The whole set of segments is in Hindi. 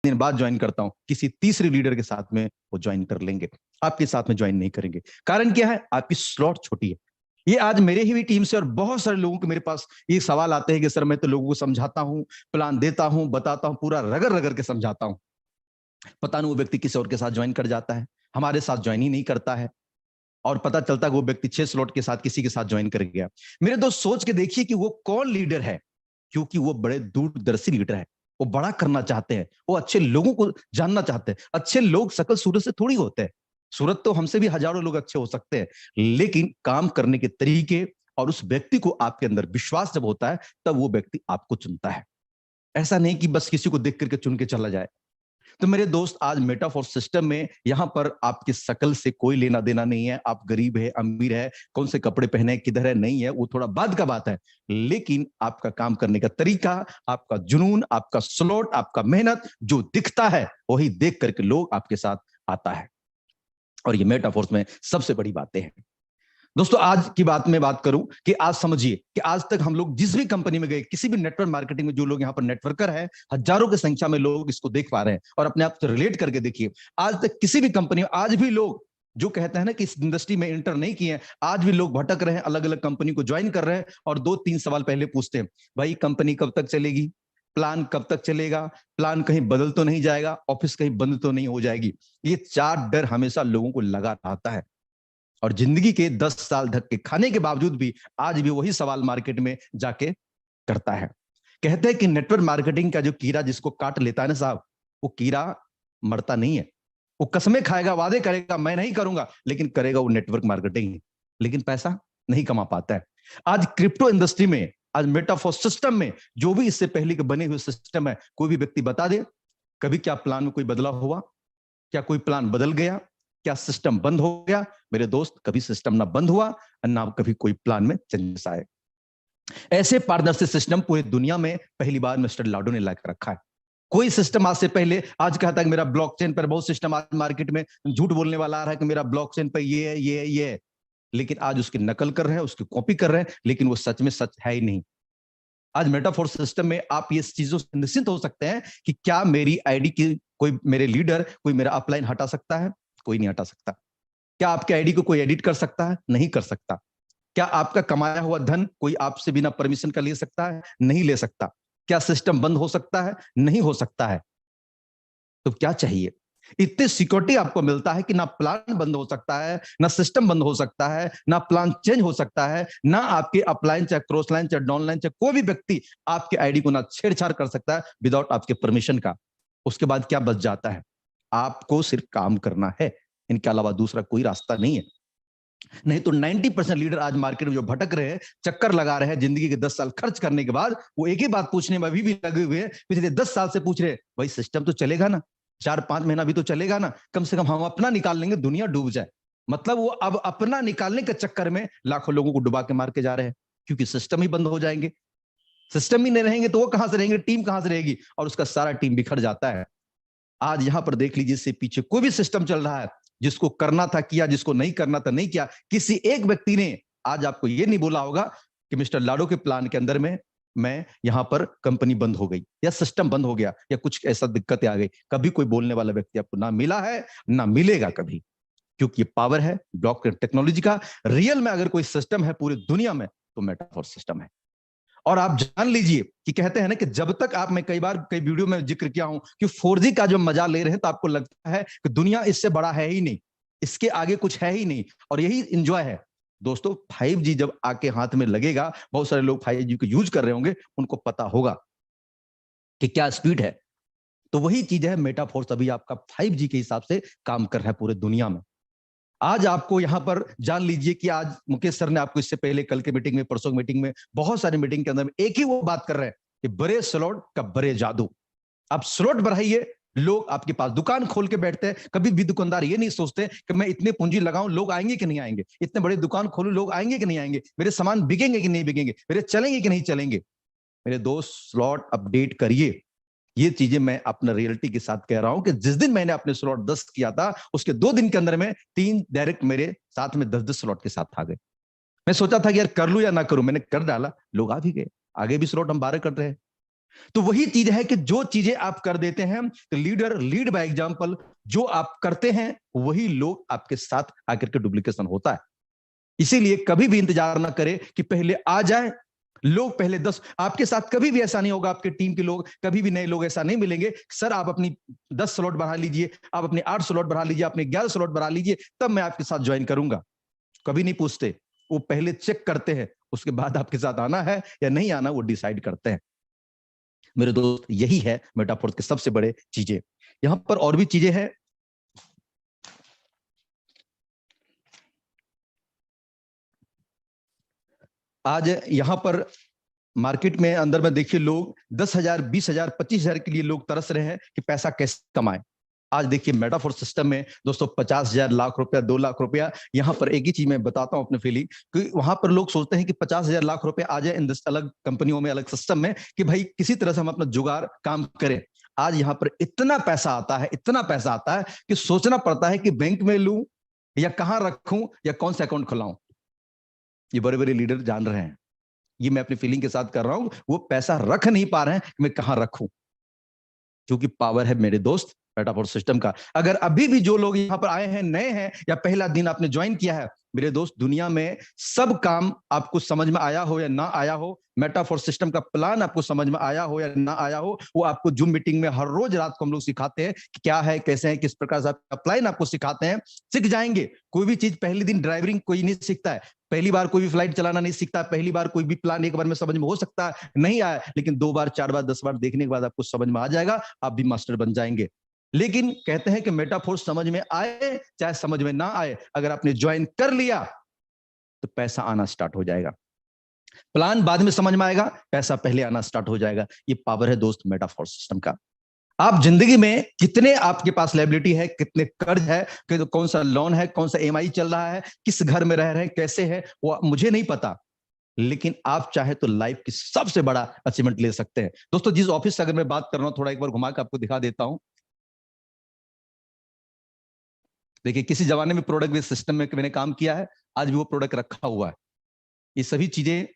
दिन बाद ज्वाइन करता हूं, किसी तीसरे लीडर के साथ में वो ज्वाइन कर लेंगे, आपके साथ में ज्वाइन नहीं करेंगे। कारण क्या है? आपकी स्लॉट छोटी है। ये आज मेरे ही भी टीम से और बहुत सारे लोगों के मेरे पास ये सवाल आते हैं कि सर मैं तो लोगों को समझाता हूं, प्लान देता हूं, बताता हूं, पूरा रगड़ रगड़ के समझाता हूं, पता नहीं वो व्यक्ति किसी और के साथ ज्वाइन कर जाता है, हमारे साथ ज्वाइन ही नहीं करता है, और पता चलता है वो व्यक्ति 6 स्लॉट के साथ किसी के साथ ज्वाइन कर गया। मेरे दोस्त सोच के देखिए कि वो कौन लीडर है, क्योंकि वो बड़े दूरदर्शी लीडर है। वो बड़ा करना चाहते हैं, वो अच्छे लोगों को जानना चाहते हैं। अच्छे लोग शकल सूरत से थोड़ी होते हैं, सूरत तो हमसे भी हजारों लोग अच्छे हो सकते हैं, लेकिन काम करने के तरीके और उस व्यक्ति को आपके अंदर विश्वास जब होता है तब वो व्यक्ति आपको चुनता है। ऐसा नहीं कि बस किसी को देख करके चुन के चला जाए। तो मेरे दोस्त, आज मेटाफोर सिस्टम में यहां पर आपकी शकल से कोई लेना देना नहीं है, आप गरीब है, अमीर है, कौन से कपड़े पहने, किधर है, नहीं है, वो थोड़ा बाद का बात है। लेकिन आपका काम करने का तरीका, आपका जुनून, आपका स्लॉट, आपका मेहनत जो दिखता है वही देख करके लोग आपके साथ आता है। और ये मेटाफोर्स में सबसे बड़ी बातें हैं। दोस्तों, आज की बात में बात करूं कि आज समझिए कि आज तक हम लोग जिस भी कंपनी में गए, किसी भी नेटवर्क मार्केटिंग में, जो लोग यहां पर नेटवर्कर हैं, हजारों की संख्या में लोग इसको देख पा रहे हैं और अपने आप से रिलेट करके देखिए। आज तक किसी भी कंपनी में आज भी लोग जो कहते हैं ना कि इस इंडस्ट्री में इंटर नहीं किए हैं, आज भी लोग भटक रहे हैं, अलग अलग कंपनी को ज्वाइन कर रहे हैं और 2-3 सवाल पहले पूछते हैं, भाई कंपनी कब तक चलेगी, प्लान कब तक चलेगा, प्लान कहीं बदल तो नहीं जाएगा, ऑफिस कहीं बंद तो नहीं हो जाएगी। ये 4 डर हमेशा लोगों को लगा रहता है। और जिंदगी के 10 साल धक्के खाने के बावजूद भी आज भी वही सवाल मार्केट में जाके करता है। कहते हैं कि नेटवर्क मार्केटिंग का जो कीड़ा जिसको काट लेता है ना साहब, वो कीड़ा मरता नहीं है। वो कसमें खाएगा, वादे करेगा, मैं नहीं करूंगा, लेकिन करेगा वो नेटवर्क मार्केटिंग, लेकिन पैसा नहीं कमा पाता है। आज क्रिप्टो इंडस्ट्री में, आज मेटाफोर सिस्टम में, जो भी इससे पहले के बने हुए सिस्टम है, कोई भी व्यक्ति बता दे कभी क्या प्लान में कोई बदलाव हुआ, क्या कोई प्लान बदल गया, क्या सिस्टम बंद हो गया? मेरे दोस्त, कभी सिस्टम ना बंद हुआ और ना कभी कोई प्लान में चेंजेस आए। ऐसे पारदर्शी सिस्टम पूरी दुनिया में पहली बार मिस्टर लाडो ने लाकर रखा है। कोई सिस्टम आज से पहले, आज कहता है कि मेरा ब्लॉकचेन पर, बहुत सिस्टम आज मार्केट में झूठ बोलने वाला आ रहा है कि मेरा ब्लॉकचेन पर ये है, ये है, ये है, लेकिन आज उसकी नकल कर रहे हैं, उसकी कॉपी कर रहे हैं, लेकिन वो सच में सच है ही नहीं। आज मेटाफोर सिस्टम में आप ये चीजों से निश्चिंत हो सकते हैं कि क्या मेरी आईडी की कोई, मेरे लीडर कोई मेरा अपलाइन हटा सकता है? कोई नहीं हटा सकता। क्या आपके आईडी को कोई एडिट कर सकता है? नहीं कर सकता। क्या आपका कमाया हुआ धन कोई आपसे बिना परमिशन का ले सकता है? नहीं ले सकता। क्या सिस्टम बंद हो सकता है? नहीं हो सकता है। तो क्या चाहिए? इतनी सिक्योरिटी आपको मिलता है कि ना प्लान बंद हो सकता है, ना सिस्टम बंद हो सकता है, ना प्लान चेंज हो सकता है, ना आपके अपलाइन चाहे क्रॉस लाइन चाहे डाउन लाइन चाहे कोई भी व्यक्ति आपके आईडी को ना छेड़छाड़ कर सकता है विदाउट आपके परमिशन का। उसके बाद क्या बच जाता है? आपको सिर्फ काम करना है, इनके अलावा दूसरा कोई रास्ता नहीं है। नहीं तो 90% लीडर आज मार्केट में जो भटक रहे हैं, चक्कर लगा रहे हैं, जिंदगी के 10 साल खर्च करने के बाद वो एक ही बात पूछने में अभी भी लगे हुए हैं, पिछले 10 साल से पूछ रहे हैं, भाई सिस्टम तो चलेगा ना, 4-5 महीना भी तो चलेगा ना, कम से कम हम अपना निकाल लेंगे, दुनिया डूब जाए। मतलब वो अब अपना निकालने के चक्कर में लाखों लोगों को डुबा के मार के जा रहे हैं, क्योंकि सिस्टम ही बंद हो जाएंगे। सिस्टम ही नहीं रहेंगे तो वो कहां से रहेंगे, टीम कहां से रहेगी, और उसका सारा टीम बिखर जाता है। आज यहां पर देख लीजिए, इससे पीछे कोई भी सिस्टम चल रहा है, जिसको करना था किया, जिसको नहीं करना था नहीं किया। किसी एक व्यक्ति ने आज आपको यह नहीं बोला होगा कि मिस्टर लाडो के प्लान के अंदर में मैं यहां पर कंपनी बंद हो गई या सिस्टम बंद हो गया या कुछ ऐसा दिक्कतें आ गई। कभी कोई बोलने वाला व्यक्ति आपको ना मिला है, ना मिलेगा कभी, क्योंकि ये पावर है ब्लॉक टेक्नोलॉजी का। रियल में अगर कोई सिस्टम है पूरी दुनिया में तो मेटाफोर सिस्टम है। और आप जान लीजिए कि कहते हैं ना कि जब तक आप, मैं कई बार कई वीडियो में जिक्र किया हूं कि 4G का जो मजा ले रहे हैं तो आपको लगता है कि दुनिया इससे बड़ा है ही नहीं, इसके आगे कुछ है ही नहीं, और यही इंजॉय है। दोस्तों, 5G जब आके हाथ में लगेगा, बहुत सारे लोग 5G को यूज कर रहे होंगे, उनको पता होगा कि क्या स्पीड है। तो वही चीज है, मेटाफोर्स अभी आपका 5G के हिसाब से काम कर रहा है पूरे दुनिया में। आज आपको यहां पर जान लीजिए कि आज मुकेश सर ने आपको इससे पहले कल के मीटिंग में, परसों की मीटिंग में, बहुत सारी मीटिंग के अंदर में एक ही वो बात कर रहे हैं कि बड़े स्लॉट का बड़े जादू। आप स्लॉट बढ़ाइए, लोग आपके पास दुकान खोल के बैठते हैं। कभी भी दुकानदार ये नहीं सोचते कि मैं इतने पूंजी लगाऊं, लोग आएंगे कि नहीं आएंगे, इतने बड़े दुकान खोलूं, लोग आएंगे कि नहीं आएंगे, मेरे सामान बिकेंगे कि नहीं बिकेंगे, मेरे चलेंगे कि नहीं चलेंगे। मेरे दोस्त, स्लॉट अपडेट करिए। ये चीजें मैं अपना रियलिटी के साथ कह रहा हूं कि जिस दिन मैंने अपने स्लॉट 10 किया था, उसके 2 दिन के अंदर में 3 डायरेक्ट मेरे साथ में 10-10 स्लॉट के साथ आ गए। मैं सोचा था कि यार कर लूं या ना करूं, मैंने कर डाला, लोग आ भी गए। आगे भी स्लॉट हम 12 कर रहे हैं। तो वही चीज है कि जो चीजें आप कर देते हैं, तो लीडर लीड बाय एग्जांपल। जो आप करते हैं वही लोग आपके साथ आकर के डुप्लीकेशन होता है। इसीलिए कभी भी इंतजार ना करें कि पहले आ जाए लोग, पहले 10। आपके साथ कभी भी ऐसा नहीं होगा, आपके टीम के लोग कभी भी नए लोग ऐसा नहीं मिलेंगे, सर आप अपनी 10 स्लॉट बढ़ा लीजिए, आप अपने 8 स्लॉट बढ़ा लीजिए, अपने 11 स्लॉट बढ़ा लीजिए, तब मैं आपके साथ ज्वाइन करूंगा। कभी नहीं पूछते, वो पहले चेक करते हैं, उसके बाद आपके साथ आना है या नहीं आना वो डिसाइड करते हैं। मेरे दोस्त, यही है मेटाफोर्स के सबसे बड़े चीजें। यहां पर और भी चीजें हैं। आज यहां पर मार्केट में अंदर में देखिए, लोग 10,000, 20,000, 25,000 के लिए लोग तरस रहे हैं कि पैसा कैसे कमाएं। आज देखिए मेटाफोर सिस्टम में दोस्तों 50,000, लाख रुपया, 2 लाख रुपया। यहां पर एक ही चीज मैं बताता हूं अपने फीलिंग, कि वहां पर लोग सोचते हैं कि 50,000, लाख रुपया आ जाए इन अलग कंपनियों में, अलग सिस्टम में, कि भाई किसी तरह से हम अपना जुगाड़ काम करें। आज यहां पर इतना पैसा आता है, इतना पैसा आता है कि सोचना पड़ता है कि बैंक में लूं या कहां रखूं या कौन सा अकाउंट खुलाऊं। ये बड़े बड़े लीडर जान रहे हैं, ये मैं अपनी फीलिंग के साथ कर रहा हूं। वो पैसा रख नहीं पा रहे हैं कि मैं कहां रखूं, क्योंकि पावर है मेरे दोस्त मेटाफोर सिस्टम का। अगर अभी भी जो लोग यहां पर आए हैं, नए हैं, या पहला दिन आपने ज्वाइन किया है, मेरे दोस्त, दुनिया में सब काम आपको समझ में आया हो या ना आया हो, मेटाफोर सिस्टम का प्लान आपको समझ में आया हो या ना आया हो, वो आपको जूम मीटिंग में हर रोज रात को हम लोग सिखाते हैं कि क्या है, कैसे है, किस प्रकार से प्लान आपको सिखाते हैं। सीख जाएंगे। कोई भी चीज पहले दिन ड्राइविंग कोई नहीं सीखता है, पहली बार कोई भी फ्लाइट चलाना नहीं सीखता, पहली बार कोई भी प्लान एक बार में समझ में हो सकता है नहीं आया, लेकिन 2 बार, 4 बार, 10 बार देखने के बाद आपको समझ में आ जाएगा, आप भी मास्टर बन जाएंगे। लेकिन कहते हैं कि मेटाफोर समझ में आए चाहे समझ में ना आए, अगर आपने ज्वाइन कर लिया तो पैसा आना स्टार्ट हो जाएगा। प्लान बाद में समझ में आएगा, पैसा पहले आना स्टार्ट हो जाएगा। ये पावर है दोस्त मेटाफोर सिस्टम का। आप जिंदगी में कितने आपके पास लायबिलिटी है, कितने कर्ज है, कौन सा लोन है, कौन सा ईएमआई चल रहा है, किस घर में रह रहे हैं, कैसे है, वो मुझे नहीं पता, लेकिन आप चाहे तो लाइफ की सबसे बड़ा अचीवमेंट ले सकते हैं। दोस्तों, जिस ऑफिस से अगर मैं बात कर रहा हूं, थोड़ा एक बार घुमा के आपको दिखा देता हूं। देखिए, किसी जमाने में प्रोडक्ट बेस्ड सिस्टम में मैंने काम किया है, आज भी वो प्रोडक्ट रखा हुआ है। ये सभी चीजें,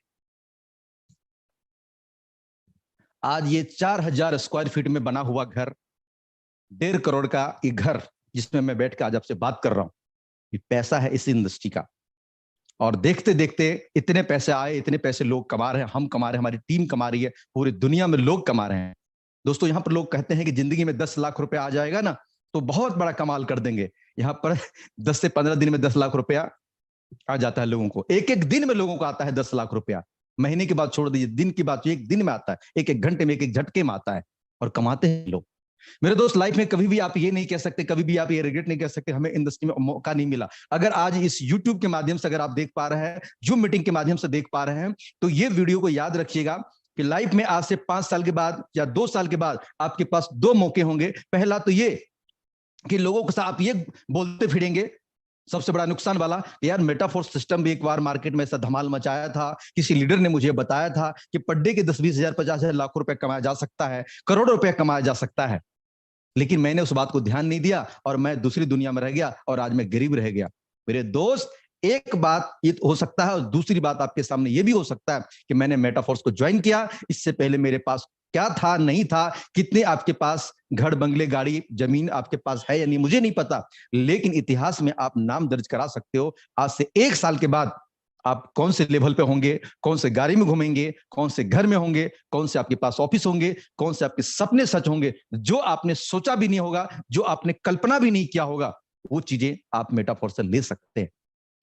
आज ये 4,000 स्क्वायर फीट में बना हुआ घर, 1.5 करोड़ का ये घर, जिसमें मैं बैठ के आज आपसे बात कर रहा हूं, ये पैसा है इस इंडस्ट्री का। और देखते देखते इतने पैसे आए, इतने पैसे लोग कमा रहे हैं, हम कमा रहे हैं, हमारी टीम कमा रही है, पूरी दुनिया में लोग कमा रहे हैं। दोस्तों, यहां पर लोग कहते हैं कि जिंदगी में 10 लाख रुपया आ जाएगा ना तो बहुत बड़ा कमाल कर देंगे। यहां पर 10 से 15 दिन में 10 लाख रुपया आ जाता है लोगों को। एक एक दिन में लोगों को आता है 10 लाख रुपया। महीने की बात छोड़ दीजिए, दिन की बात, एक दिन में आता है, एक एक घंटे में, एक एक झटके में आता है, और कमाते हैं लोग। मेरे दोस्त, लाइफ में कभी भी आप ये नहीं कह सकते, कभी भी आप ये रिग्रेट नहीं कर सकते हमें इंडस्ट्री में मौका नहीं मिला। अगर आज इस यूट्यूब के माध्यम से अगर आप देख पा रहे हैं, जूम मीटिंग के माध्यम से देख पा रहे हैं, तो ये वीडियो को याद रखिएगा कि लाइफ में आज से 5 साल के बाद या 2 साल के बाद आपके पास 2 मौके होंगे। पहला तो ये कि लोगों के साथ आप ये बोलते फिरेंगे, सबसे बड़ा नुकसान वाला, यार मेटाफोर सिस्टम भी एक बार मार्केट में ऐसा धमाल मचाया था, किसी लीडर ने मुझे बताया था कि पर डे के 10, 20,000, 50,000, लाख रुपए कमाया जा सकता है, करोड़ों रुपए कमाया जा सकता है। लेकिन मैंने उस बात को ध्यान नहीं दिया और मैं दूसरी दुनिया में रह गया और आज मैं गरीब रह गया। मेरे दोस्त, एक बात ये हो सकता है, और दूसरी बात आपके सामने ये भी हो सकता है कि मैंने मेटाफोर्स को ज्वाइन किया, इससे पहले मेरे पास क्या था, नहीं था, कितने आपके पास घर, बंगले, गाड़ी, जमीन आपके पास है या नहीं, मुझे नहीं पता, लेकिन इतिहास में आप नाम दर्ज करा सकते हो। आज से 1 साल के बाद आप कौन से लेवल पे होंगे, कौन से गाड़ी में घूमेंगे, कौन से घर में होंगे, कौन से आपके पास ऑफिस होंगे, कौन से आपके सपने सच होंगे, जो आपने सोचा भी नहीं होगा, जो आपने कल्पना भी नहीं किया होगा, वो चीजें आप मेटाफोर से ले सकते हैं।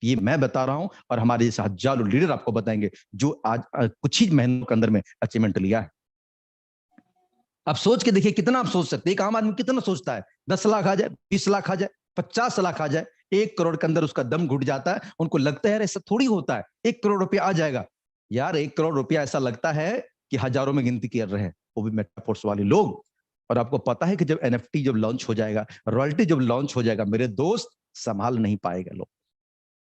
ये मैं बता रहा हूं और हमारे जैसे हजारों लीडर आपको बताएंगे जो आज कुछ ही महीनों के अंदर में अचीवमेंट लिया है। आप सोच के देखिए, कितना आप सोच सकते हैं, एक आम आदमी कितना सोचता है, 10 लाख आ जाए, 20 लाख आ जाए, 50 लाख आ जाए, 1 करोड़ के अंदर उसका दम घुट जाता है। उनको लगता है यार ऐसा थोड़ी होता है, 1 करोड़ रुपया आ जाएगा। यार 1 करोड़ रुपया ऐसा लगता है कि हजारों में गिनती कर रहे हैं, वो भी मेटाफोर्स वाले लोग। और आपको पता है कि जब एनएफटी जब लॉन्च हो जाएगा, रॉयल्टी जब लॉन्च हो जाएगा, मेरे दोस्त, संभाल नहीं पाएगा लोग।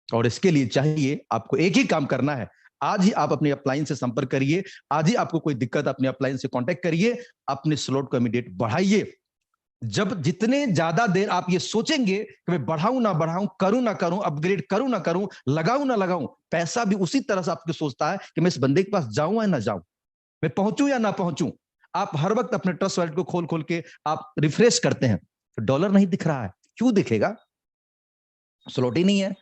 और इसके लिए चाहिए आपको एक ही काम करना है, आज ही आप अपने अपलाइन से संपर्क करिए, आज ही आपको कोई दिक्कत अपने अपलाइन से कांटेक्ट करिए, अपने स्लॉट को इमीडिएट बढ़ाइए। जब जितने ज्यादा देर आप ये सोचेंगे कि मैं बढ़ाऊं ना बढ़ाऊं, करूं ना करूं, अपग्रेड करूं ना करूं, लगाऊं ना लगाऊं, पैसा भी उसी तरह से आपको सोचता है कि मैं इस बंदे के पास जाऊं या ना जाऊं, मैं पहुंचूं या ना पहुंचूं। आप हर वक्त अपने ट्रस्ट वॉलेट को खोल खोल के आप रिफ्रेश करते हैं, तो डॉलर नहीं दिख रहा है। क्यों दिखेगा? स्लॉट ही नहीं है।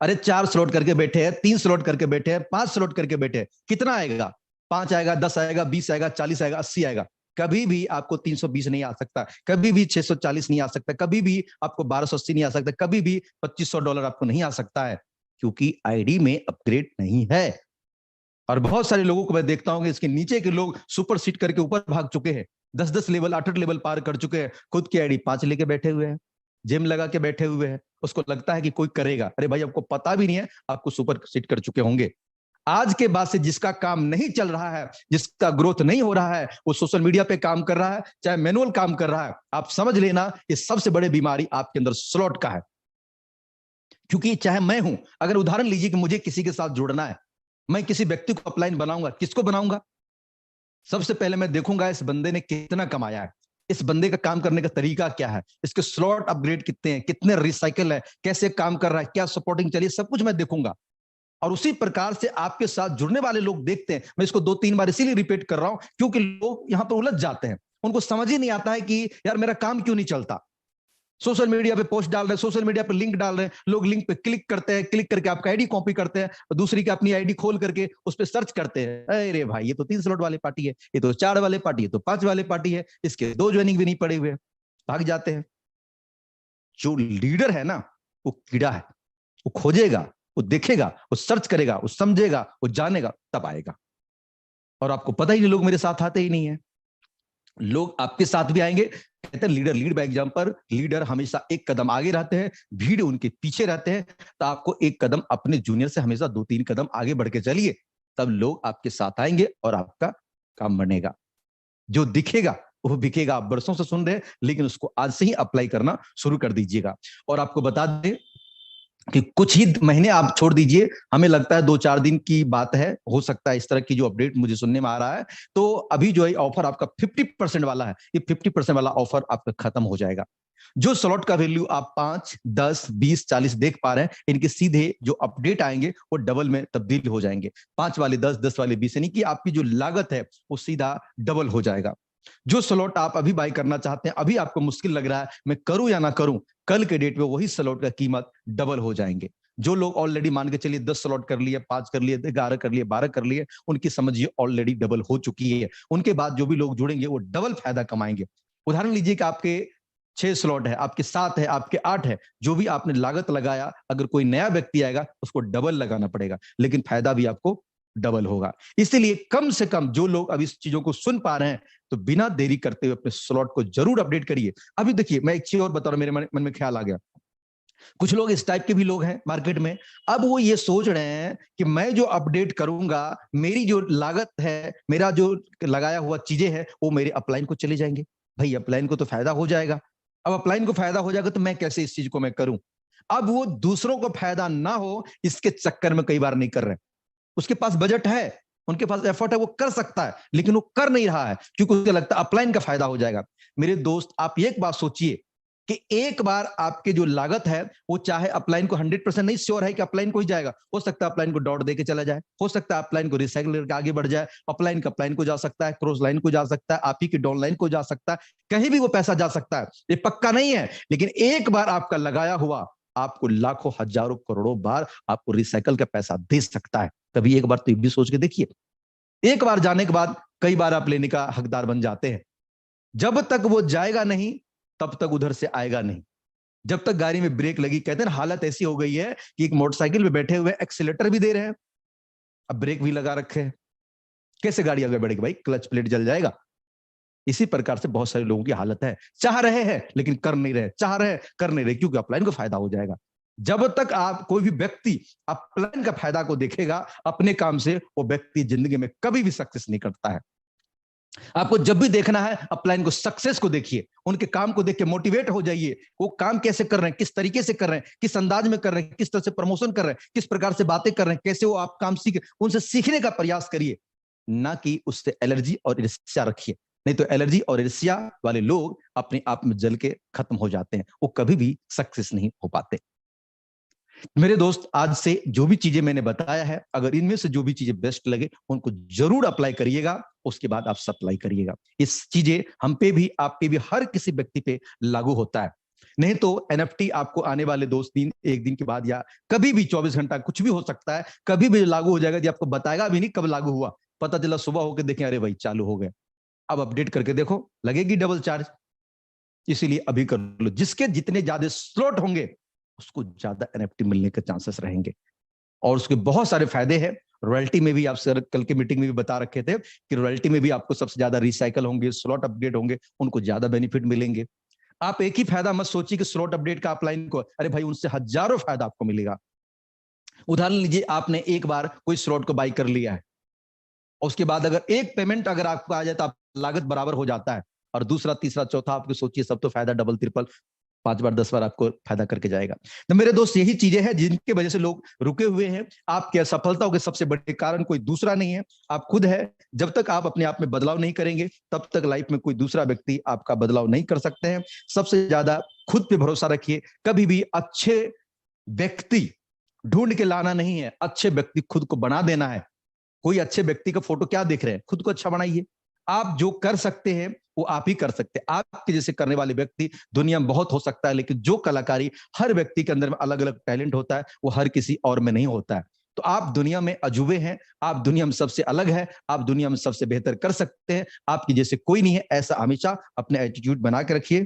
अरे 4 स्लॉट करके बैठे हैं, 3 स्लॉट करके बैठे हैं, 5 स्लॉट करके बैठे हैं, कितना आएगा? 5 आएगा, 10 आएगा, 20 आएगा, 40 आएगा, 80 आएगा। कभी भी आपको 320 नहीं आ सकता, कभी भी 640 नहीं आ सकता, कभी भी आपको 1280 नहीं आ सकता, कभी भी $2500 आपको नहीं आ सकता है, क्योंकि आईडी में अपग्रेड नहीं है। और बहुत सारे लोगों को मैं देखता हूँ कि इसके नीचे के लोग सुपर सीट करके ऊपर भाग चुके हैं, 10-10 लेवल, 8-8 लेवल पार कर चुके हैं, खुद की आईडी 5 लेके बैठे हुए हैं, जिम लगा के बैठे हुए हैं, उसको लगता है कि कोई करेगा। अरे भाई, आपको पता भी नहीं है आपको सुपर सीट कर चुके होंगे। आज के बाद से जिसका काम नहीं चल रहा है, जिसका ग्रोथ नहीं हो रहा है, वो सोशल मीडिया पे काम कर रहा है, चाहे मैनुअल काम कर रहा है, आप समझ लेना ये सबसे बड़ी बीमारी आपके अंदर स्लॉट का है। क्योंकि चाहे मैं हूं, अगर उदाहरण लीजिए कि मुझे किसी के साथ जुड़ना है, मैं किसी व्यक्ति को अपलाइन बनाऊंगा, किसको बनाऊंगा? सबसे पहले मैं देखूंगा इस बंदे ने कितना कमाया है, इस बंदे का काम करने का तरीका क्या है, इसके स्लॉट अपग्रेड कितने हैं, कितने रिसाइकल है, कैसे काम कर रहा है, क्या सपोर्टिंग चलिए, सब कुछ मैं देखूंगा। और उसी प्रकार से आपके साथ जुड़ने वाले लोग देखते हैं। मैं इसको 2-3 बार इसीलिए रिपीट कर रहा हूं क्योंकि लोग यहां पर उलझ जाते हैं, उनको समझ ही नहीं आता है कि यार मेरा काम क्यों नहीं चलता। सोशल मीडिया पे पोस्ट डाल रहे हैं, सोशल मीडिया पे लिंक डाल रहे हैं, लोग लिंक पे क्लिक करते हैं, क्लिक करके आपका आईडी कॉपी करते हैं और दूसरी की अपनी आईडी खोल करके उस पर सर्च करते हैं, अरे भाई ये तो 3 स्लॉट वाले पार्टी है, ये तो 4 वाले पार्टी है, तो 5 वाले पार्टी है, इसके 2 ज्वाइनिंग भी नहीं पड़े हुए, भाग जाते हैं। जो लीडर है ना, वो कीड़ा है, वो खोजेगा, वो देखेगा, वो सर्च करेगा, वो समझेगा, वो जानेगा, तब आएगा। और आपको पता ही नहीं, लोग मेरे साथ आते ही नहीं है। लोग आपके साथ भी आएंगे, कहते हैं leader lead by example, leader हमेशा एक कदम आगे रहते हैं, भीड़ उनके पीछे रहते हैं। तो आपको एक कदम अपने जूनियर से हमेशा 2-3 कदम आगे बढ़ के चलिए, तब लोग आपके साथ आएंगे और आपका काम बनेगा। जो दिखेगा वो बिकेगा। आप बरसों से सुन रहे हैं, लेकिन उसको आज से ही अप्लाई करना शुरू कर दीजिएगा। और आपको बता दें कि कुछ ही महीने आप छोड़ दीजिए, हमें लगता है 2-4 दिन की बात है, हो सकता है इस तरह की जो अपडेट मुझे सुनने में आ रहा है। तो अभी जो है ऑफर आपका 50% वाला है, ये 50% वाला ऑफर आपका खत्म हो जाएगा। जो स्लॉट का वैल्यू आप 5, 10, 20, 40 देख पा रहे हैं, इनके सीधे जो अपडेट आएंगे वो डबल में तब्दील हो जाएंगे। 5 वाले 10, 10 वाले 20, यानी कि आपकी जो लागत है वो सीधा डबल हो जाएगा। जो स्लॉट आप अभी बाय करना चाहते हैं, अभी आपको मुश्किल लग रहा है मैं करूं या ना करूं, कल के डेट में वही स्लॉट का कीमत डबल हो जाएंगे। जो लोग ऑलरेडी मान के चलिए 10 स्लॉट कर लिए, 5 कर लिए, 11 कर लिए, 12 कर लिए, उनकी समझिए ऑलरेडी डबल हो चुकी है। उनके बाद जो भी लोग जुड़ेंगे वो डबल फायदा कमाएंगे। उदाहरण लीजिए कि आपके 6 स्लॉट है, आपके 7 है, आपके 8 है, जो भी आपने लागत लगाया, अगर कोई नया व्यक्ति आएगा उसको डबल लगाना पड़ेगा, लेकिन फायदा भी आपको डबल होगा। इसलिए कम से कम जो लोग अभी इस चीजों को सुन पा रहे हैं, तो बिना देरी करते हुए अपने स्लॉट को जरूर अपडेट करिए। अभी देखिए, मैं एक चीज और बता रहा हूं, मेरे मन में ख्याल आ गया। कुछ लोग इस टाइप के भी लोग हैं मार्केट में। अब वो ये सोच रहे हैं कि मैं जो अपडेट करूंगा, मेरी जो लागत है, मेरा जो लगाया हुआ चीजें हैं, वो मेरे अपलाइन को चले जाएंगे। भाई अपलाइन को तो फायदा हो जाएगा। अब अपलाइन को फायदा हो जाएगा तो मैं कैसे इस चीज को मैं करूं? अब वो दूसरों को फायदा ना हो इसके चक्कर में कई बार नहीं कर रहे। उसके पास बजट है, उनके पास एफर्ट है, वो कर सकता है, लेकिन वो कर नहीं रहा है क्योंकि उसे लगता है अपलाइन का फायदा हो जाएगा। मेरे दोस्त, आप एक बात सोचिए कि एक बार आपके जो लागत है वो चाहे अपलाइन को 100% नहीं श्योर है कि अपलाइन को ही जाएगा, हो सकता है अपलाइन को डॉट दे के चला जाए, हो सकता है अपलाइन को रिसाइकल करके आगे बढ़ जाए, अपलाइन का अपलाइन को जा सकता है, क्रॉस लाइन को जा सकता है, आप ही की डाउन लाइन को जा सकता है, कहीं भी वो पैसा जा सकता है, ये पक्का नहीं है। लेकिन एक बार आपका लगाया हुआ आपको लाखों, हजारों, करोड़ों बार आपको रिसाइकल का पैसा दे सकता है। कभी एक बार तो ये भी सोच के देखिए, एक बार जाने के बाद कई बार आप लेने का हकदार बन जाते हैं। जब तक वो जाएगा नहीं तब तक उधर से आएगा नहीं। जब तक गाड़ी में ब्रेक लगी, कहते हैं हालत ऐसी हो गई है कि एक मोटरसाइकिल में बैठे हुए एक्सीलेटर भी दे रहे हैं, अब ब्रेक भी लगा रखे हैं, कैसे गाड़ी आगे बढ़ेगी भाई? क्लच प्लेट जल जाएगा। इसी प्रकार से बहुत सारे लोगों की हालत है, चाह रहे हैं लेकिन कर नहीं रहे, चाह रहे हैं कर नहीं रहे, क्योंकि अपलाइन को फायदा हो जाएगा। जब तक आप कोई भी व्यक्ति अपलाइन का फायदा को देखेगा अपने काम से, वो व्यक्ति जिंदगी में कभी भी सक्सेस नहीं करता है। आपको जब भी देखना है अपलाइन को, सक्सेस को देखिए, उनके काम को देख के मोटिवेट हो जाइए। वो काम कैसे कर रहे हैं, किस तरीके से कर रहे हैं, किस अंदाज में कर रहे हैं, किस तरह से प्रमोशन कर रहे हैं, किस प्रकार से बातें कर रहे हैं, कैसे वो आप काम सीखे, उनसे सीखने का प्रयास करिए, ना कि उससे एलर्जी और ईर्ष्या रखिए। नहीं तो एलर्जी और ईर्ष्या वाले लोग अपने आप में जल के खत्म हो जाते हैं, वो कभी भी सक्सेस नहीं हो पाते। मेरे दोस्त, आज से जो भी चीजें मैंने बताया है, अगर इनमें से जो भी चीजें बेस्ट लगे उनको जरूर अप्लाई करिएगा, उसके बाद आप सप्लाई करिएगा। इस चीजें हम पे भी, आप पे भी, हर किसी व्यक्ति पे लागू होता है। नहीं तो एनएफटी आपको आने वाले दोस्त दिन, एक दिन के बाद या कभी भी 24 घंटा कुछ भी हो सकता है, कभी भी लागू हो जाएगा, जो आपको बताएगा भी नहीं कब लागू हुआ। पता चला सुबह होकर देखें, अरे भाई चालू हो गए। अब अपडेट करके देखो, लगेगी डबल चार्ज। इसीलिए अभी कर लो। जिसके जितने ज्यादा स्लॉट होंगे उसको ज्यादा एनएफटी मिलने के चांसेस रहेंगे, और उसके बहुत सारे फायदे हैं। रॉयल्टी में भी आप सर कल की मीटिंग में भी बता रखे थे कि रॉयल्टी में भी आपको सबसे ज्यादा रिसाइकल होंगे, स्लॉट अपडेट होंगे, उनको ज्यादा बेनिफिट मिलेंगे। आप एक ही फायदा मत सोचिए कि स्लॉट अपडेट का अपलाइन को, अरे भाई उनसे हजारों फायदा आपको मिलेगा। उदाहरण लीजिए, आपने एक बार कोई स्लॉट को बाई कर लिया है, उसके बाद अगर एक पेमेंट अगर आपको आ जाए तो आप लागत बराबर हो जाता है, और दूसरा तीसरा चौथा आपको सोचिए, सब तो फायदा डबल ट्रिपल 5 बार 10 बार आपको फायदा करके जाएगा। तो मेरे दोस्त, यही चीजें हैं जिनके वजह से लोग रुके हुए हैं। आपके असफलताओं के सबसे बड़े कारण कोई दूसरा नहीं है, आप खुद है। जब तक आप अपने आप में बदलाव नहीं करेंगे, तब तक लाइफ में कोई दूसरा व्यक्ति आपका बदलाव नहीं कर सकते हैं। सबसे ज्यादा खुद पे भरोसा रखिए। कभी भी अच्छे व्यक्ति ढूंढ के लाना नहीं है, अच्छे व्यक्ति खुद को बना देना है। कोई अच्छे व्यक्ति का फोटो क्या देख रहे हैं, खुद को अच्छा बनाइए। आप जो कर सकते हैं वो आप ही कर सकते हैं। आपके जैसे करने वाले व्यक्ति दुनिया में बहुत हो सकता है, लेकिन जो कलाकारी हर व्यक्ति के अंदर में अलग अलग टैलेंट होता है, वो हर किसी और में नहीं होता है। तो आप दुनिया में अजूबे हैं, आप दुनिया में सबसे अलग है, आप दुनिया में सबसे बेहतर कर सकते हैं। आपकी जैसे कोई नहीं है, ऐसा हमेशा अपने एटीट्यूड बना के रखिए,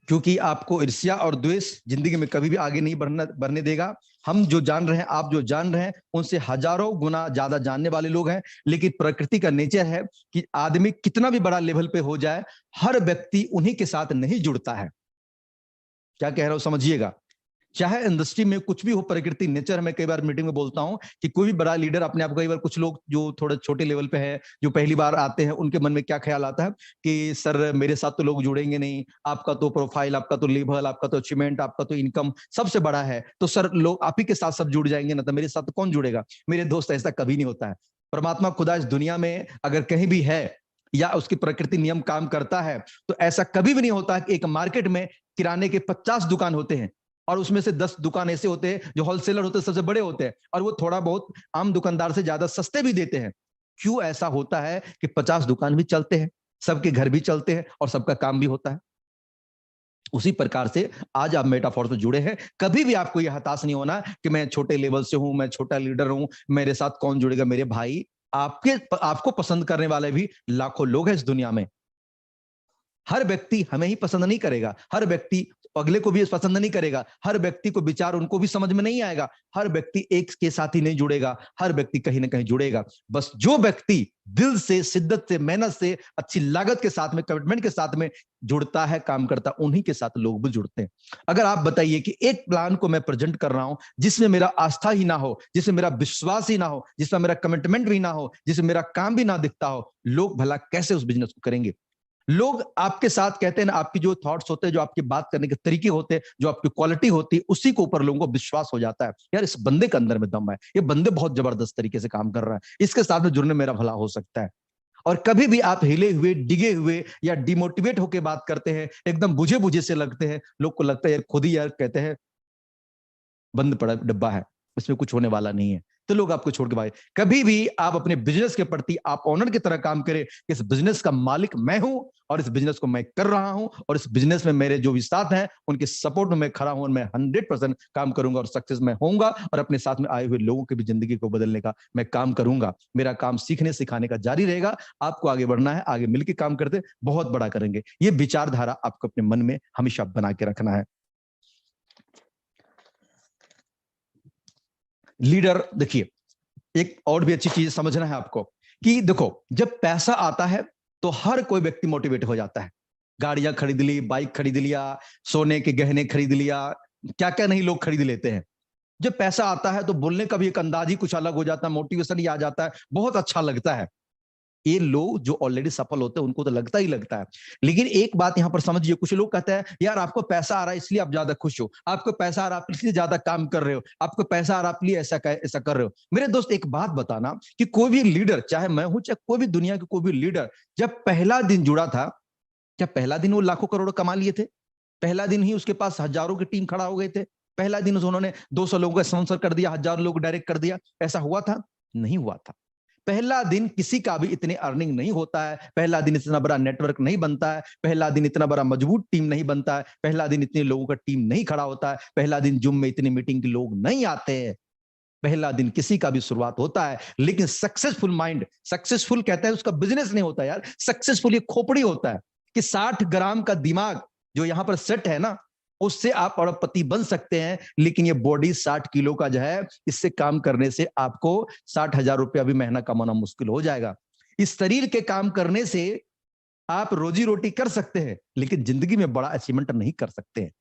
क्योंकि आपको ईर्ष्या और द्वेष जिंदगी में कभी भी आगे नहीं बढ़ने देगा। हम जो जान रहे हैं, आप जो जान रहे हैं, उनसे हजारों गुना ज्यादा जानने वाले लोग हैं। लेकिन प्रकृति का नेचर है कि आदमी कितना भी बड़ा लेवल पे हो जाए, हर व्यक्ति उन्हीं के साथ नहीं जुड़ता है। क्या कह रहा हूं समझिएगा। चाहे इंडस्ट्री में कुछ भी हो, प्रकृति नेचर, मैं कई बार मीटिंग में बोलता हूं कि कोई भी बड़ा लीडर अपने आप को, कई बार कुछ लोग जो थोड़े छोटे लेवल पे है, जो पहली बार आते हैं, उनके मन में क्या ख्याल आता है कि सर मेरे साथ तो लोग जुड़ेंगे नहीं, आपका तो प्रोफाइल, आपका तो लेवल, आपका तो अचीवमेंट, आपका तो इनकम सबसे बड़ा है, तो सर लोग आप ही के साथ सब जुड़ जाएंगे ना, तो मेरे साथ तो कौन जुड़ेगा। मेरे दोस्त, ऐसा कभी नहीं होता है। परमात्मा खुदा इस दुनिया में अगर कहीं भी है, या उसकी प्रकृति नियम काम करता है, तो ऐसा कभी भी नहीं होता कि एक मार्केट में किराने के 50 दुकान होते हैं और उसमें से 10 दुकान ऐसे होते हैं जो होलसेलर होते हैं, सबसे बड़े होते हैं, और वो थोड़ा बहुत आम दुकानदार से ज्यादा सस्ते भी देते हैं। क्यों ऐसा होता है कि 50 दुकान भी चलते हैं, सबके घर भी चलते हैं, और सबका काम भी होता है। उसी प्रकार से आज आप मेटाफोर से जुड़े हैं, कभी भी आपको यह हताश नहीं होना कि मैं छोटे लेवल से हूं, मैं छोटा लीडर हूं, मेरे साथ कौन जुड़ेगा। मेरे भाई, आपको पसंद करने वाले भी लाखों लोग हैं इस दुनिया में। हर व्यक्ति हमें ही पसंद नहीं करेगा, हर व्यक्ति अगले को भी पसंद नहीं करेगा, हर व्यक्ति को विचार उनको भी समझ में नहीं आएगा, हर व्यक्ति एक के साथ ही नहीं जुड़ेगा, हर व्यक्ति कहीं ना कहीं जुड़ेगा। बस जो व्यक्ति दिल से, शिद्दत से, मेहनत से, अच्छी लागत के साथ में, कमिटमेंट के साथ में जुड़ता है, काम करता, उन्हीं के साथ लोग भी जुड़ते हैं। अगर आप बताइए कि एक प्लान को मैं प्रेजेंट कर रहा हूं जिसमें मेरा आस्था ही ना हो, जिसमें मेरा विश्वास ही ना हो, जिसमें मेरा कमिटमेंट भी ना हो, जिसमें मेरा काम भी ना दिखता हो, लोग भला कैसे उस बिजनेस को करेंगे। लोग आपके साथ कहते हैं ना, आपकी जो थॉट्स होते हैं, जो आपकी बात करने के तरीके होते हैं, जो आपकी क्वालिटी होती है, उसी के ऊपर लोगों को विश्वास हो जाता है, यार इस बंदे के अंदर में दम है, ये बंदे बहुत जबरदस्त तरीके से काम कर रहा है, इसके साथ में जुड़ने मेरा भला हो सकता है। और कभी भी आप हिले हुए, डिगे हुए या डिमोटिवेट होकर बात करते हैं, एकदम बुझे बुझे से लगते हैं, लोग को लगता है यार खुद ही यार कहते हैं बंद पड़ा डब्बा है, इसमें कुछ होने वाला नहीं है, तो लोग आपको छोड़ के भाई। कभी भी आप अपने बिजनेस के प्रति आप ओनर की तरह काम करें, इस बिजनेस का मालिक मैं हूं और इस बिजनेस को मैं कर रहा हूं, और इस बिजनेस में मेरे जो भी साथ हैं उनके सपोर्ट में मैं खड़ा हूं, और मैं 100% काम करूंगा और सक्सेस में होऊंगा, और अपने साथ में आए हुए लोगों की भी जिंदगी को बदलने का मैं काम करूंगा। मेरा काम सीखने सिखाने का जारी रहेगा, आपको आगे बढ़ना है, आगे मिलकर काम करते बहुत बड़ा करेंगे। ये विचारधारा आपको अपने मन में हमेशा बना के रखना है। लीडर, देखिए एक और भी अच्छी चीज समझना है आपको कि देखो, जब पैसा आता है तो हर कोई व्यक्ति मोटिवेट हो जाता है। गाड़ियां खरीद ली, बाइक खरीद लिया, सोने के गहने खरीद लिया, क्या क्या नहीं लोग खरीद लेते हैं। जब पैसा आता है तो बोलने का भी एक अंदाज ही कुछ अलग हो जाता है, मोटिवेशन ही आ जाता है, बहुत अच्छा लगता है। ये लोग जो ऑलरेडी सफल होते हैं उनको तो लगता ही लगता है। लेकिन एक बात यहां पर समझिए, कुछ लोग कहते हैं यार आपको पैसा आ रहा है इसलिए आप ज्यादा खुश हो, आपको पैसा आ रहा है आप इसलिए ज्यादा काम कर रहे हो, आपको पैसा आ रहा है आप इसलिए ऐसा कर रहे हो। मेरे दोस्त, एक बात बताना कि कोई भी लीडर, चाहे मैं हूं चाहे कोई भी दुनिया के कोई भी लीडर, जब पहला दिन जुड़ा था, क्या पहला दिन वो लाखों करोड़ कमा लिए थे? पहला दिन ही उसके पास हजारों की टीम खड़ा हो गए थे, पहला दिन उन्होंने 200 लोगों का स्पॉन्सर कर दिया, हजारों लोग डायरेक्ट कर दिया। ऐसा हुआ था? नहीं हुआ था। पहला दिन किसी का भी इतनी अर्निंग नहीं होता है, पहला दिन इतना बड़ा नेटवर्क नहीं बनता है, पहला दिन इतना बड़ा मजबूत टीम नहीं बनता है, पहला दिन इतने लोगों का टीम नहीं खड़ा होता है, पहला दिन जुम में इतनी मीटिंग के लोग नहीं आते हैं। पहला दिन किसी का भी शुरुआत होता है, लेकिन सक्सेसफुल माइंड, सक्सेसफुल कहता है उसका बिजनेस नहीं होता यार, सक्सेसफुल ये खोपड़ी होता है कि 60 ग्राम का दिमाग जो यहां पर सेट है ना, उससे आप अरबपति बन सकते हैं, लेकिन ये बॉडी 60 किलो का जो है, इससे काम करने से आपको 60,000 रुपया भी महीना कमाना मुश्किल हो जाएगा। इस शरीर के काम करने से आप रोजी रोटी कर सकते हैं, लेकिन जिंदगी में बड़ा अचीवमेंट नहीं कर सकते हैं।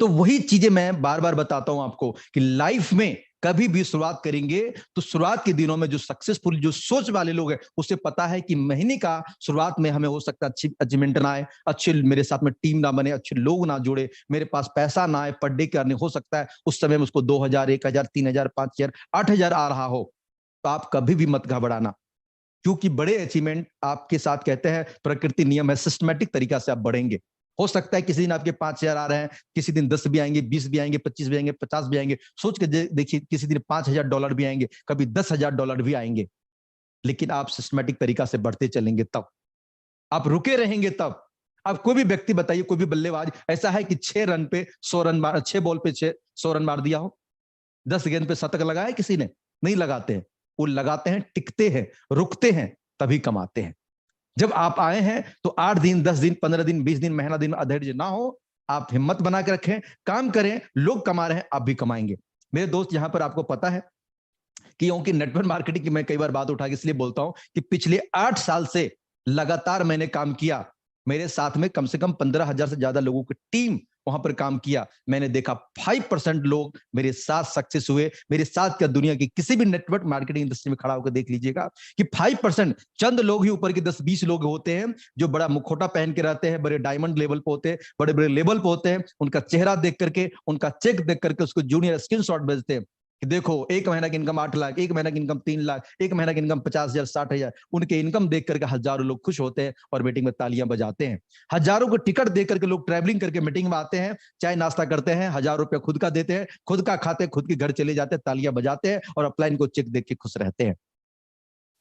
तो वही चीजें मैं बार बार बताता हूं आपको कि लाइफ में कभी भी शुरुआत करेंगे तो शुरुआत के दिनों में जो सक्सेसफुल, जो सोच वाले लोग हैं, उसे पता है कि महीने का शुरुआत में हमें हो सकता है अच्छी अचीवमेंट ना आए, अच्छे मेरे साथ में टीम ना बने, अच्छे लोग ना जुड़े, मेरे पास पैसा ना आए, पर डे करने हो सकता है उस समय में उसको 2,000, 1,000, 3,000, 5,000, 8,000 आ रहा हो। तो आप कभी भी मत घबराना, क्योंकि बड़े अचीवमेंट आपके साथ कहते हैं प्रकृति नियम है, सिस्टमेटिक तरीका से आप बढ़ेंगे। हो सकता है किसी दिन आपके 5,000 आ रहे हैं, किसी दिन 10 भी आएंगे, 20 भी आएंगे, 25 भी आएंगे, 50 भी आएंगे। सोच के देखिए, किसी दिन $5,000 भी आएंगे, कभी $10,000 भी आएंगे। लेकिन आप सिस्टमेटिक तरीका से बढ़ते चलेंगे तब, आप रुके रहेंगे तब। आप कोई भी व्यक्ति बताइए, कोई भी बल्लेबाज ऐसा है कि 6 रन पे 100 रन मार, 6 बॉल पे 100 रन मार दिया हो? 10 गेंद पे शतक लगाया किसी ने? नहीं लगाते हैं। वो लगाते हैं, टिकते हैं, रुकते हैं, तभी कमाते हैं। जब आप आए हैं तो 8 दिन, 10 दिन, 15 दिन, 20 दिन, महीना दिन अधैर्य ना हो। आप हिम्मत बना के रखें, काम करें, लोग कमा रहे हैं, आप भी कमाएंगे। मेरे दोस्त, यहां पर आपको पता है कि क्योंकि नेटवर्क मार्केटिंग की मैं कई बार बात उठा के इसलिए बोलता हूं कि पिछले 8 साल से लगातार मैंने काम किया। मेरे साथ में कम से कम 15,000 से ज्यादा लोगों की टीम वहां पर काम किया। मैंने देखा 5% लोग मेरे साथ सक्सेस हुए। मेरे साथ क्या, दुनिया की किसी भी नेटवर्क मार्केटिंग इंडस्ट्री में खड़ा होकर देख लीजिएगा कि 5% चंद लोग ही, ऊपर के 10-20 लोग होते हैं जो बड़ा मुखौटा पहन के रहते हैं, बड़े डायमंड लेवल पे होते हैं, बड़े बड़े लेवल पे होते हैं। उनका चेहरा देख करके, उनका चेक देख करके उसको जूनियर स्क्रीनशॉट भेजते हैं कि देखो, एक महीना की इनकम 8 लाख, एक महीना की इनकम 3 लाख, एक महीना की इनकम 50,000, 60,000। उनके इनकम देख करके हजारों लोग खुश होते हैं और मीटिंग में तालियां बजाते हैं। हजारों को टिकट देख करके लोग ट्रैवलिंग करके मीटिंग में आते हैं, चाय नाश्ता करते हैं, 1,000 रुपया खुद का देते हैं, खुद का खाते, खुद के घर चले जाते हैं, तालियां बजाते हैं और अपलाइन को चेक देख के खुश रहते हैं।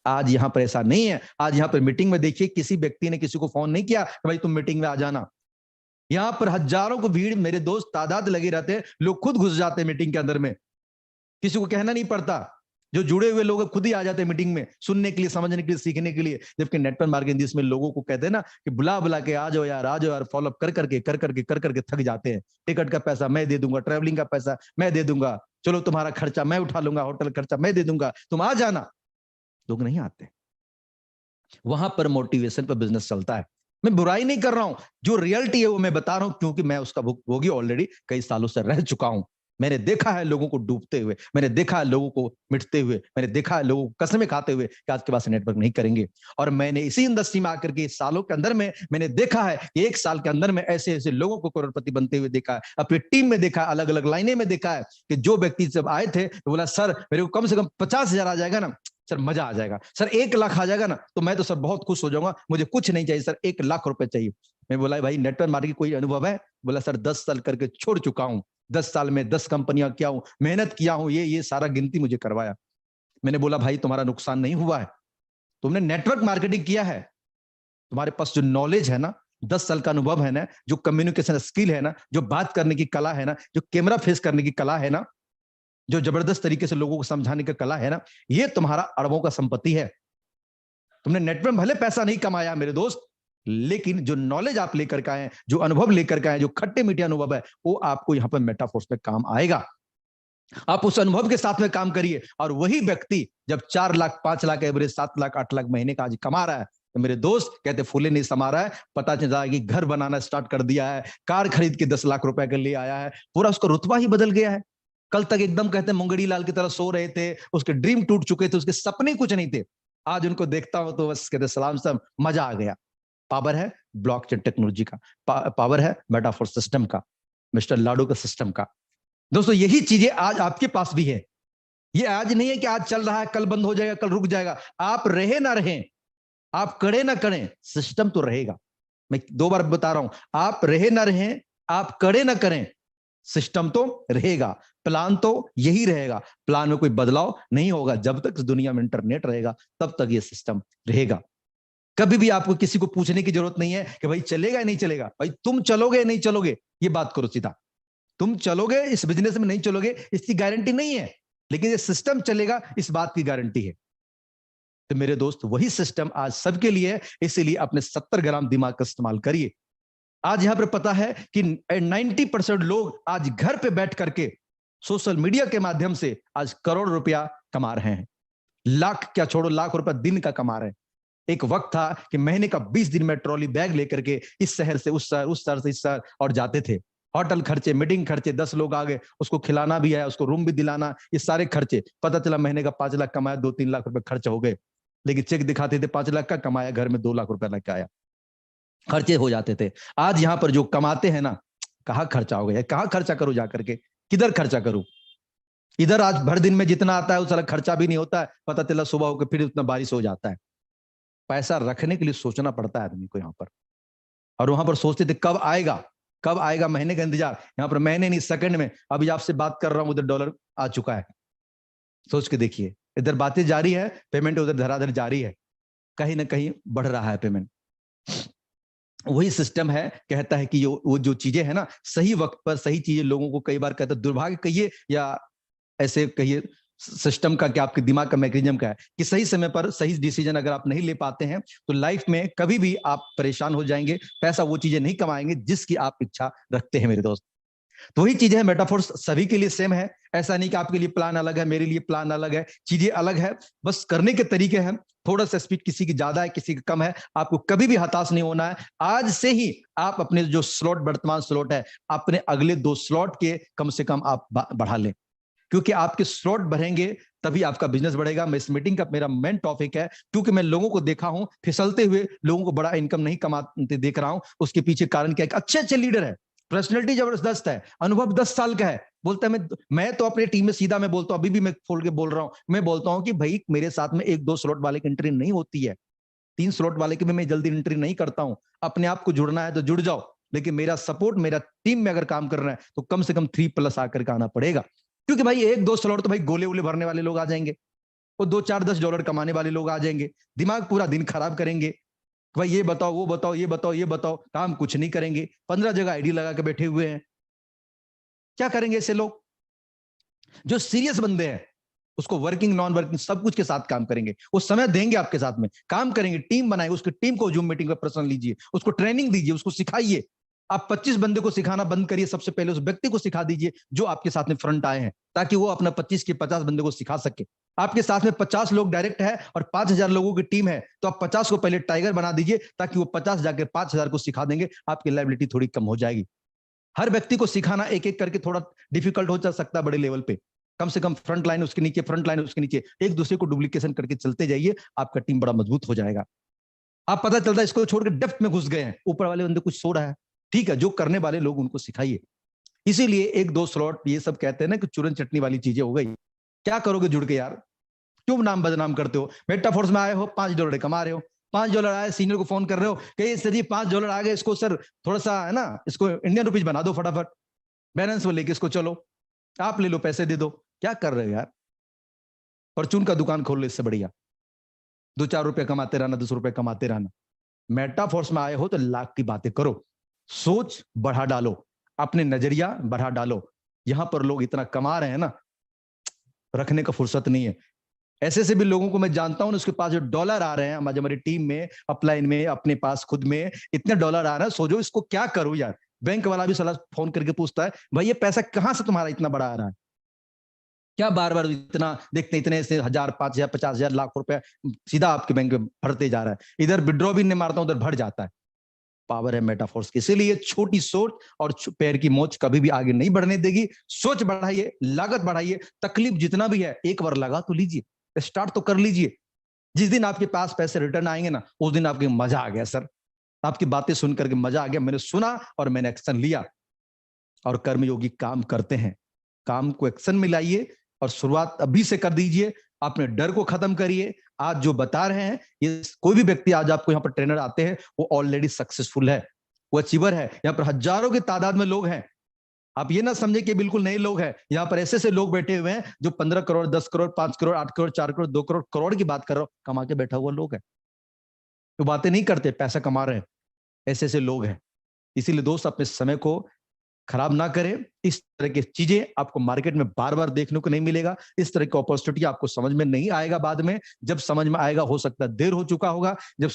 आज यहां पर ऐसा नहीं है। आज यहां पर मीटिंग में देखिए, किसी व्यक्ति ने किसी को फोन नहीं किया कि भाई तुम मीटिंग में आ जाना। यहां पर हजारों को भीड़, मेरे दोस्त, तादाद लगे रहते हैं, लोग खुद घुस जाते हैं मीटिंग के अंदर में, किसी को कहना नहीं पड़ता। जो जुड़े हुए लोग खुद ही आ जाते हैं मीटिंग में, सुनने के लिए, समझने के लिए, सीखने के लिए। जबकि नेटवर्क मार्केटिंग जिसमें लोगों को कहते हैं ना कि बुला बुला के आ जाओ यार, आ जाओ यार, फॉलो अप कर करके थक जाते हैं। टिकट का पैसा मैं दे दूंगा, ट्रैवलिंग का पैसा मैं दे दूंगा, चलो तुम्हारा खर्चा मैं उठा लूंगा, होटल खर्चा मैं दे दूंगा, तुम आ जाना। लोग नहीं आते। वहां पर मोटिवेशन पर बिजनेस चलता है। मैं बुराई नहीं कर रहा हूं, जो रियलिटी है वो मैं बता रहा हूं, क्योंकि मैं उसका भोगी ऑलरेडी कई सालों से रह चुका हूं। मैंने देखा है लोगों को डूबते हुए, मैंने देखा है लोगों को मिटते हुए, मैंने देखा है लोगों को कसमें खाते हुए कि आज के पास नेटवर्क नहीं करेंगे। और मैंने इसी इंडस्ट्री में आकर के सालों के अंदर में मैंने देखा है कि 1 साल के अंदर में ऐसे ऐसे लोगों को करोड़पति बनते हुए देखा है, अपनी टीम में देखा है, अलग अलग लाइनें में देखा है कि जो व्यक्ति जब आए थे तो बोला सर मेरे को कम से कम 50,000 आ जाएगा ना, सर मजा आ जाएगा, सर 1 लाख आ जाएगा ना तो मैं तो सर बहुत खुश हो जाऊंगा, मुझे कुछ नहीं चाहिए सर, 1 लाख रुपए चाहिए। मैं बोला भाई नेटवर्क मार्केटिंग कोई अनुभव है? बोला सर 10 साल करके छोड़ चुका हूं, 10 साल में 10 कंपनियां किया हूं, मेहनत किया हूं, ये सारा गिनती मुझे करवाया। मैंने बोला भाई तुम्हारा नुकसान नहीं हुआ है, तुमने नेटवर्क मार्केटिंग किया है, तुम्हारे पास जो नॉलेज है ना, 10 साल का अनुभव है ना, जो कम्युनिकेशन स्किल है ना, जो बात करने की कला है ना, जो कैमरा फेस करने की कला है ना, जो जबरदस्त तरीके से लोगों को समझाने की कला है ना, ये तुम्हारा अरबों का संपत्ति है। तुमने नेटवर्क भले पैसा नहीं कमाया मेरे दोस्त, लेकिन जो नॉलेज आप लेकर के आए, जो अनुभव लेकर के आए, जो खट्टे मीठे अनुभव है, वो आपको यहां पर मेटाफोर्स पे काम आएगा। आप उस अनुभव के साथ में काम करिए। और वही व्यक्ति जब 4 लाख, 5 लाख एवरेज, 7 लाख, 8 लाख महीने का आज कमा रहा है, तो मेरे दोस्त कहते फूले नहीं समा रहा है, पता चल जाएगा कि घर बनाना स्टार्ट कर दिया है, कार खरीद के 10 लाख रुपए के लिए आया है, पूरा उसका रुतबा ही बदल गया है। कल तक एकदम कहते मुंगड़ी लाल की तरह सो रहे थे, उसके ड्रीम टूट चुके थे, उसके सपने कुछ नहीं थे। आज उनको देखता हूं तो बस कहते सलाम सब, मजा आ गया। पावर है ब्लॉकचेन टेक्नोलॉजी का, पावर है मेटाफोर सिस्टम का, मिस्टर लाडो का सिस्टम का। दोस्तों यही चीजें आज आपके पास भी है। ये आज नहीं है कि आज चल रहा है कल बंद हो जाएगा, कल रुक जाएगा। आप रहे ना रहें, आप करें ना करें, सिस्टम तो रहेगा। मैं 2 बार बता रहा हूं, आप रहे ना रहें, आप करे ना करें, सिस्टम तो रहेगा, प्लान तो यही रहेगा, प्लान में कोई बदलाव नहीं होगा। जब तक इस दुनिया में इंटरनेट रहेगा तब तक ये सिस्टम रहेगा। कभी भी आपको किसी को पूछने की जरूरत नहीं है कि भाई चलेगा या नहीं चलेगा। भाई तुम चलोगे या नहीं चलोगे, ये बात करो सीधा। तुम चलोगे इस बिजनेस में, नहीं चलोगे इसकी गारंटी नहीं है, लेकिन ये सिस्टम चलेगा इस बात की गारंटी है। तो मेरे दोस्त, वही सिस्टम आज सबके लिए है, इसीलिए अपने 70 ग्राम दिमाग का इस्तेमाल करिए। आज यहां पर पता है कि 90% लोग आज घर पे बैठ करके सोशल मीडिया के माध्यम से आज करोड़ रुपया कमा रहे हैं। लाख क्या छोड़ो, लाख रुपया दिन का कमा रहे हैं। एक वक्त था कि महीने का 20 दिन में ट्रॉली बैग लेकर के इस शहर से उस शहर, उस शहर से इस शहर और जाते थे। होटल खर्चे, मीटिंग खर्चे, 10 लोग आ गए, उसको खिलाना भी है, उसको रूम भी दिलाना, ये सारे खर्चे। पता चला महीने का 5 लाख कमाया, 2-3 लाख रुपए खर्च हो गए। लेकिन चेक दिखाते थे 5 लाख का, कमाया घर में 2 लाख रुपया लेके आया, खर्चे हो जाते थे। आज यहां पर जो कमाते हैं ना, कहाँ खर्चा हो गया, कहाँ खर्चा करूं जाकर के, किधर खर्चा करूं। इधर आज भर दिन में जितना आता है उस सारा खर्चा भी नहीं होता है, पता चला सुबह होकर फिर उतना बारिश हो जाता है। पैसा रखने के लिए सोचना पड़ता है आदमी को यहाँ पर। और वहां पर सोचते थे कब आएगा, कब आएगा, महीने का इंतजार। यहाँ पर महीने नहीं, सेकंड में। अभी आपसे बात कर रहा हूं, उधर डॉलर आ चुका है। सोच के देखिए, इधर बातें जारी है, पेमेंट उधर धराधर जारी है, कहीं ना कहीं बढ़ रहा है पेमेंट। वही सिस्टम है, कहता है कि वो जो चीजें है ना, सही वक्त पर सही चीजें लोगों को, कई बार कहता है दुर्भाग्य कहिए या ऐसे कहिए, सिस्टम का क्या, आपके दिमाग का मैकेनिज्म का है कि सही समय पर सही डिसीजन अगर आप नहीं ले पाते हैं तो लाइफ में कभी भी आप परेशान हो जाएंगे, पैसा वो चीजें नहीं कमाएंगे जिसकी आप इच्छा रखते हैं मेरे दोस्त। तो वही चीजें है, मेटाफोर्स सभी के लिए सेम है। ऐसा नहीं कि आपके लिए प्लान अलग है, मेरे लिए प्लान अलग है, चीजें अलग है, बस करने के तरीके हैं। थोड़ा सा स्पीड किसी की ज्यादा है, किसी की कम है, आपको कभी भी हताश नहीं होना है। आज से ही आप अपने जो स्लॉट, वर्तमान स्लॉट है, अपने अगले 2 स्लॉट के कम से कम आप बढ़ा लें, क्योंकि आपके स्लॉट बढ़ेंगे तभी आपका बिजनेस बढ़ेगा। मैं इस मीटिंग का मेरा मेन टॉपिक है, क्योंकि मैं लोगों को देखा हूं फिसलते हुए, लोगों को बड़ा इनकम नहीं कमाते देख रहा हूं। उसके पीछे कारण क्या है? अच्छे अच्छे लीडर है, पर्सनैलिटी जबरदस्त है, अनुभव 10 साल का है, बोलता है मैं तो अपने टीम में सीधा मैं बोलता हूं, अभी भी मैं खोल के बोल रहा हूं, मैं बोलता हूं कि भाई मेरे साथ में 1-2 स्लॉट वाले की एंट्री नहीं होती है, 3 स्लॉट वाले की भी मैं जल्दी एंट्री नहीं करता हूं। अपने आप को जुड़ना है तो जुड़ जाओ, लेकिन मेरा सपोर्ट, मेरा टीम में अगर काम करना है तो कम से कम 3+ आकर के आना पड़ेगा। क्योंकि भाई 1-2 स्लॉट तो भाई गोले वोले भरने वाले लोग आ जाएंगे, वो 2-4-10 डॉलर कमाने वाले लोग आ जाएंगे, दिमाग पूरा दिन खराब करेंगे, भाई ये बताओ, वो बताओ, ये बताओ, ये बताओ, काम कुछ नहीं करेंगे, 15 जगह आईडी लगा के बैठे हुए हैं। क्या करेंगे ऐसे लोग? जो सीरियस बंदे हैं उसको वर्किंग, नॉन वर्किंग सब कुछ के साथ काम करेंगे, वो समय देंगे आपके साथ में, काम करेंगे, टीम बनाएंगे, उसकी टीम को जूम मीटिंग पर पर्सनल लीजिए, उसको ट्रेनिंग दीजिए, उसको सिखाइए। आप 25 बंदे को सिखाना बंद करिए, सबसे पहले उस व्यक्ति को सिखा दीजिए जो आपके साथ में फ्रंट आए हैं, ताकि वो अपना 25 के 50 बंदे को सिखा सके। आपके साथ में 50 लोग डायरेक्ट है और 5,000 लोगों की टीम है, तो आप 50 को पहले टाइगर बना दीजिए, ताकि वो 50 जाकर 5,000 को सिखा देंगे, आपकी लायबिलिटी थोड़ी कम हो जाएगी। हर व्यक्ति को सिखाना एक एक करके थोड़ा डिफिकल्ट हो सकता है बड़े लेवल पे, कम से कम फ्रंट लाइन उसके नीचे, फ्रंट लाइन उसके नीचे, एक दूसरे को डुप्लीकेशन करके चलते जाइए, आपका टीम बड़ा मजबूत हो जाएगा। आप पता चलता है इसको छोड़ के डेप्थ में घुस गए हैं, ऊपर वाले बंदे कुछ सो रहा है, ठीक है, जो करने वाले लोग उनको सिखाइए। इसीलिए 1-2 स्लॉट, ये सब कहते हैं ना कि चूरन चटनी वाली चीजें हो गई। क्या करोगे जुड़ के यार, क्यों नाम बदनाम करते हो? मेटाफोर्स में आए हो, $5 कमा रहे हो, $5 आए, सीनियर को फोन कर रहे हो कि सर जी $5 आ गए, इसको सर थोड़ा सा है ना, इसको इंडियन रुपीज बना दो फटाफट, बैलेंस वो लेके इसको चलो, आप ले लो, पैसे दे दो। क्या कर रहे हो यार? परचून का दुकान खोल लो, इससे बढ़िया 2-4 रुपए कमाते रहना, 10 रुपए कमाते रहना। मेटाफोर्स में आए हो तो लाख की बातें करो, सोच बढ़ा डालो, अपने नजरिया बढ़ा डालो। यहां पर लोग इतना कमा रहे हैं ना, रखने का फुर्सत नहीं है। ऐसे से भी लोगों को मैं जानता हूं, उसके पास जो डॉलर आ रहे हैं, हमारी टीम में, अपलाइन में, अपने पास खुद में इतने डॉलर आ रहे हैं, सोचो इसको क्या करूं यार। बैंक वाला भी साला फोन करके पूछता है, भाई ये पैसा कहां से तुम्हारा इतना बड़ा आ रहा है? क्या बार बार इतना देखते, इतने से 1,000, 5,000, 50,000, लाख रुपए सीधा आपके बैंक में भरते जा रहा है, इधर विड्रॉ भी नहीं मारता, उधर भर जाता है। पावर है मेटाफोर्स की। इसीलिए छोटी सोच और पैर की मोच कभी भी आगे नहीं बढ़ने देगी। सोच बढ़ाइए, लागत बढ़ाइए, तकलीफ जितना भी है एक बार लगा तो लीजिए, स्टार्ट तो कर लीजिए। जिस दिन आपके पास पैसे रिटर्न आएंगे ना, उस दिन आपके मजा आ गया सर, आपकी बातें सुन करके मजा आ गया, मैंने सुना और मैंने एक्शन लिया। और कर्मयोगी काम करते हैं, काम को एक्शन में लाइए और शुरुआत अभी से कर दीजिए। अपने डर को खत्म करिए। आज जो बता रहे हैं, ये कोई भी व्यक्ति आज आपको यहाँ पर ट्रेनर आते हैं, वो ऑलरेडी सक्सेसफुल है, वो अचीवर है। यहाँ पर हजारों की तादाद में लोग हैं। आप ये ना समझे कि बिल्कुल नए लोग हैं। यहाँ पर ऐसे ऐसे लोग बैठे हुए हैं जो 15 करोड़, 10 करोड़, 5 करोड़, 8 करोड़, 4 करोड़, 2 करोड़, करोड़ की बात कर रहा हूं, कमा के बैठा हुआ लोग है। तो बातें नहीं करते, पैसा कमा रहे हैं। ऐसे ऐसे लोग हैं। इसीलिए दोस्त, अपने समय को खराब ना करें। इस तरह की चीजें आपको मार्केट में बार बार देखने को नहीं मिलेगा। इस तरह की अपॉर्चुनिटी आपको समझ में नहीं आएगा। बाद में जब समझ में आएगा, हो सकता है देर हो चुका होगा। जब